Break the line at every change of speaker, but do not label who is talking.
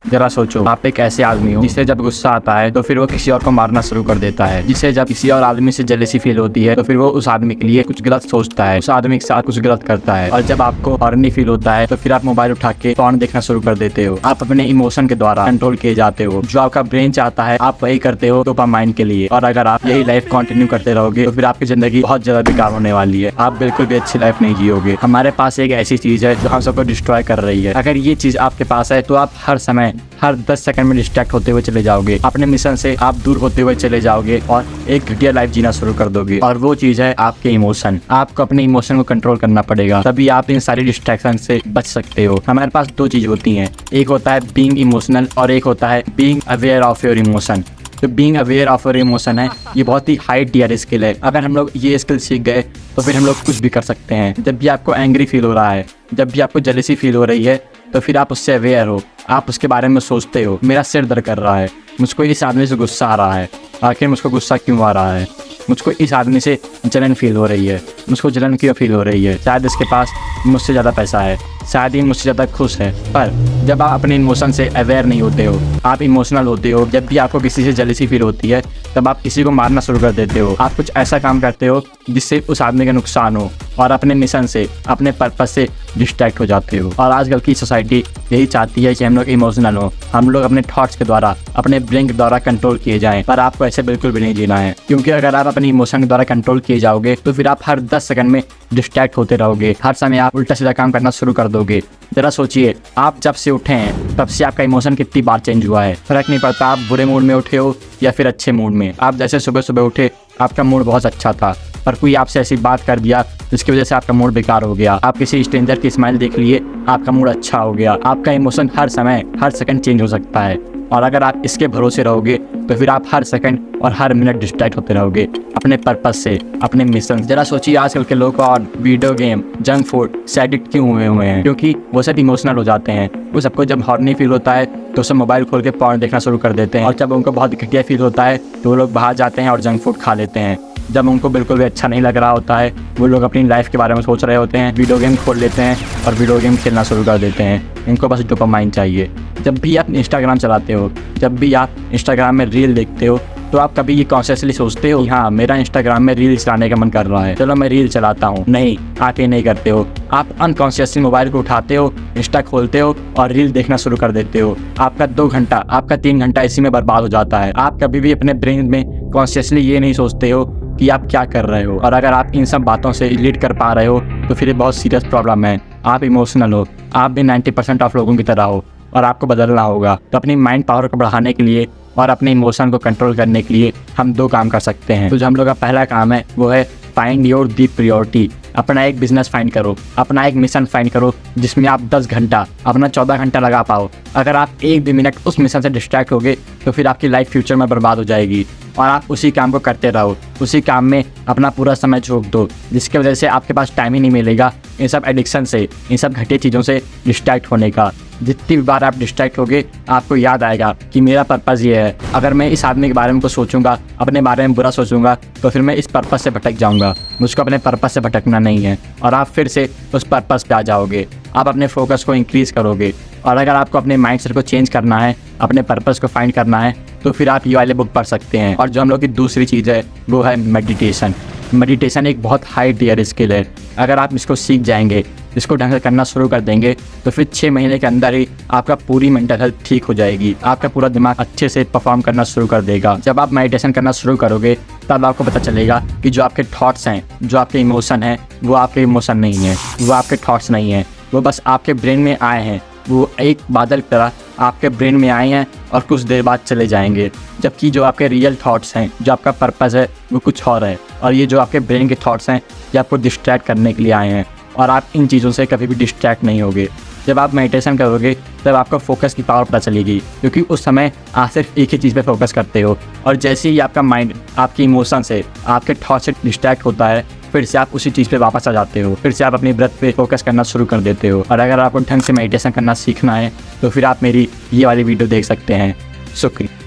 जरा सोचो, आप एक ऐसे आदमी हो जिसे जब गुस्सा आता है तो फिर वो किसी और को मारना शुरू कर देता है, जिसे जब किसी और आदमी से जेलसी फील होती है तो फिर वो उस आदमी के लिए कुछ गलत सोचता है, उस आदमी के साथ कुछ गलत करता है। और जब आपको हॉर्नी फील होता है तो फिर आप मोबाइल उठा के फोन देखना शुरू कर देते हो। आप अपने इमोशन के द्वारा कंट्रोल किए जाते हो। जो आपका ब्रेन चाहता है आप वही करते हो डोपामाइन के लिए। और अगर आप यही लाइफ कंटिन्यू करते रहोगे तो फिर आपकी जिंदगी बहुत ज्यादा बेकार होने वाली है। आप बिल्कुल भी अच्छी लाइफ नहीं जियोगे। हमारे पास एक ऐसी चीज है जो हम सबको डिस्ट्रॉय कर रही है। अगर ये चीज आपके पास है तो आप हर समय हर 10 सेकंड में डिस्ट्रैक्ट होते हुए चले जाओगे, अपने मिशन से आप दूर होते हुए चले जाओगे और एक घटिया लाइफ जीना शुरू कर दोगे। और वो चीज है आपके इमोशन। आपको अपने इमोशन को कंट्रोल करना पड़ेगा, तभी आप इन सारी डिस्ट्रैक्शन से बच सकते हो। हमारे पास दो चीज होती हैं, एक होता है बीइंग इमोशनल और एक होता है being aware of your emotion. तो being aware of your emotion है, ये बहुत ही हाई टियर स्किल है। अगर हम लोग ये स्किल सीख गए तो फिर हम लोग कुछ भी कर सकते हैं। जब भी आपको एंग्री फील हो रहा है, जब भी आपको जेलसी फील हो रही है तो फिर आप उससे अवेयर हो, आप उसके बारे में सोचते हो। मेरा सिर दर्द कर रहा है, मुझको इस आदमी से गुस्सा आ रहा है, आखिर मुझको गुस्सा क्यों आ रहा है, मुझको इस आदमी से जलन फील हो रही है, मुझको जलन क्यों फील हो रही है, शायद इसके पास मुझसे ज़्यादा पैसा है, शायद ही मुझसे ज़्यादा खुश है। पर जब आप अपने इमोशन से अवेयर नहीं होते हो, आप इमोशनल होते हो, जब भी आपको किसी से जेलसी फील होती है तब आप किसी को मारना शुरू कर देते हो। आप कुछ ऐसा काम करते हो जिससे उस आदमी का नुकसान हो और अपने मिशन से, अपने पर्पस से डिस्ट्रैक्ट हो जाते हो। और आजकल की सोसाइटी यही चाहती है कि हम लोग इमोशनल हो, हम लोग अपने थॉट्स के द्वारा, अपने ब्रेन के द्वारा कंट्रोल किए जाएं। पर आपको ऐसे बिल्कुल भी नहीं जीना है, क्योंकि अगर आप अपने इमोशन के द्वारा कंट्रोल किए जाओगे तो फिर आप हर 10 सेकंड में डिस्ट्रैक्ट होते रहोगे। हर समय आप उल्टा सीधा काम करना शुरू कर दोगे। जरा सोचिए, आप जब से उठे हैं तब से आपका इमोशन कितनी बार चेंज हुआ है। फर्क नहीं पड़ता आप बुरे मूड में उठे हो या फिर अच्छे मूड में। आप जैसे सुबह सुबह उठे, आपका मूड बहुत अच्छा था, पर कोई आपसे ऐसी बात कर दिया जिसकी वजह से आपका मूड बेकार हो गया। आप किसी स्ट्रेंजर की स्माइल देख लिए, आपका मूड अच्छा हो गया। आपका इमोशन हर समय हर सेकंड चेंज हो सकता है। और अगर आप इसके भरोसे रहोगे तो फिर आप हर सेकंड और हर मिनट डिस्ट्रैक्ट होते रहोगे अपने पर्पस से, अपने मिशन। जरा सोचिए, आजकल के लोग और वीडियो गेम, जंक फूड से एडिक्ट क्यों हुए हैं? क्योंकि वो सब इमोशनल हो जाते हैं। वो सबको जब हॉर्नी फील होता है तो सब मोबाइल खोल के पॉर्न देखना शुरू कर देते हैं। और जब उनको बहुत घटिया फील होता है तो वो लोग बाहर जाते हैं और जंक फूड खा लेते हैं। जब उनको बिल्कुल भी अच्छा नहीं लग रहा होता है, वो लोग अपनी लाइफ के बारे में सोच रहे होते हैं, वीडियो गेम खोल लेते हैं और वीडियो गेम खेलना शुरू कर देते हैं। इनको बस डोपामाइन चाहिए। जब भी आप इंस्टाग्राम चलाते हो, जब भी आप इंस्टाग्राम में रील देखते हो, तो आप कभी ये कॉन्शियसली सोचते हो कि हाँ, मेरा इंस्टाग्राम में रील चलाने का मन कर रहा है, चलो मैं रील चलाता हूँ? नहीं, आप ये नहीं करते हो। आप अनकॉन्शियसली मोबाइल को उठाते हो, इंस्टा खोलते हो और रील देखना शुरू कर देते हो। आपका 2 घंटा, आपका 3 घंटा इसी में बर्बाद हो जाता है। आप कभी भी अपने ब्रेन में कॉन्शियसली ये नहीं सोचते हो कि आप क्या कर रहे हो। और अगर आप इन सब बातों से लीड कर पा रहे हो तो फिर ये बहुत सीरियस प्रॉब्लम है। आप इमोशनल हो, आप भी 90% ऑफ लोगों की तरह हो और आपको बदलना होगा। तो अपनी माइंड पावर को बढ़ाने के लिए और अपने इमोशन को कंट्रोल करने के लिए हम 2 काम कर सकते हैं। तो जो हम लोग का पहला काम है वो है फाइंड योर डीप प्रायोरिटी। अपना एक बिजनेस फाइंड करो, अपना एक मिशन फाइंड करो जिसमें आप 10 घंटा, अपना 14 घंटा लगा पाओ। अगर आप एक भी मिनट उस मिशन से डिस्ट्रैक्ट होगे तो फिर आपकी लाइफ फ्यूचर में बर्बाद हो जाएगी। और आप उसी काम को करते रहो, उसी काम में अपना पूरा समय झोंक दो, जिसकी वजह से आपके पास टाइम ही नहीं मिलेगा इन सब एडिक्शन से, इन सब घटिया चीज़ों से डिस्ट्रैक्ट होने का। जितनी भी बार आप डिस्ट्रैक्ट होगे आपको याद आएगा कि मेरा पर्पस ये है। अगर मैं इस आदमी के बारे में कुछ सोचूंगा, अपने बारे में बुरा सोचूंगा, तो फिर मैं इस पर्पस से भटक जाऊंगा। मुझको अपने पर्पस से भटकना नहीं है और आप फिर से उस पर्पस पे आ जाओगे। आप अपने फोकस को इंक्रीज़ करोगे। और अगर आपको अपने माइंडसेट को चेंज करना है, अपने पर्पस को फाइंड करना है, तो फिर आप ये वाले बुक पढ़ सकते हैं। और जो हम लोग की दूसरी चीज़ है वो है मेडिटेशन। मेडिटेशन एक बहुत हाई टियर स्किल है। अगर आप इसको सीख जाएंगे, इसको ढंग से करना शुरू कर देंगे, तो फिर 6 महीने के अंदर ही आपका पूरी मेंटल हेल्थ ठीक हो जाएगी। आपका पूरा दिमाग अच्छे से परफॉर्म करना शुरू कर देगा। जब आप मेडिटेशन करना शुरू करोगे तब आपको पता चलेगा कि जो आपके थॉट्स हैं, जो आपके इमोशन हैं, वो आपके इमोशन नहीं है, वो आपके थॉट्स नहीं हैं, वो बस आपके ब्रेन में आए हैं। वो एक बादल की तरह आपके ब्रेन में आए हैं और कुछ देर बाद चले जाएंगे। जबकि जो आपके रियल थॉट्स हैं, जो आपका पर्पस है, वो कुछ और है। और ये जो आपके ब्रेन के थॉट्स हैं, ये आपको डिस्ट्रैक्ट करने के लिए आए हैं। और आप इन चीज़ों से कभी भी डिस्ट्रैक्ट नहीं होगे। जब आप मेडिटेशन करोगे तब आपको फोकस की पावर पता चलेगी, क्योंकि उस समय आप सिर्फ एक ही चीज़ पे फोकस करते हो। और जैसे ही आपका माइंड आपके इमोशन से, आपके थॉट से डिस्ट्रैक्ट होता है, फिर से आप उसी चीज़ पे वापस आ जाते हो, फिर से आप अपनी ब्रेथ पे फोकस करना शुरू कर देते हो। और अगर आपको ढंग से मेडिटेशन करना सीखना है तो फिर आप मेरी ये वाली वीडियो देख सकते हैं। शुक्रिया।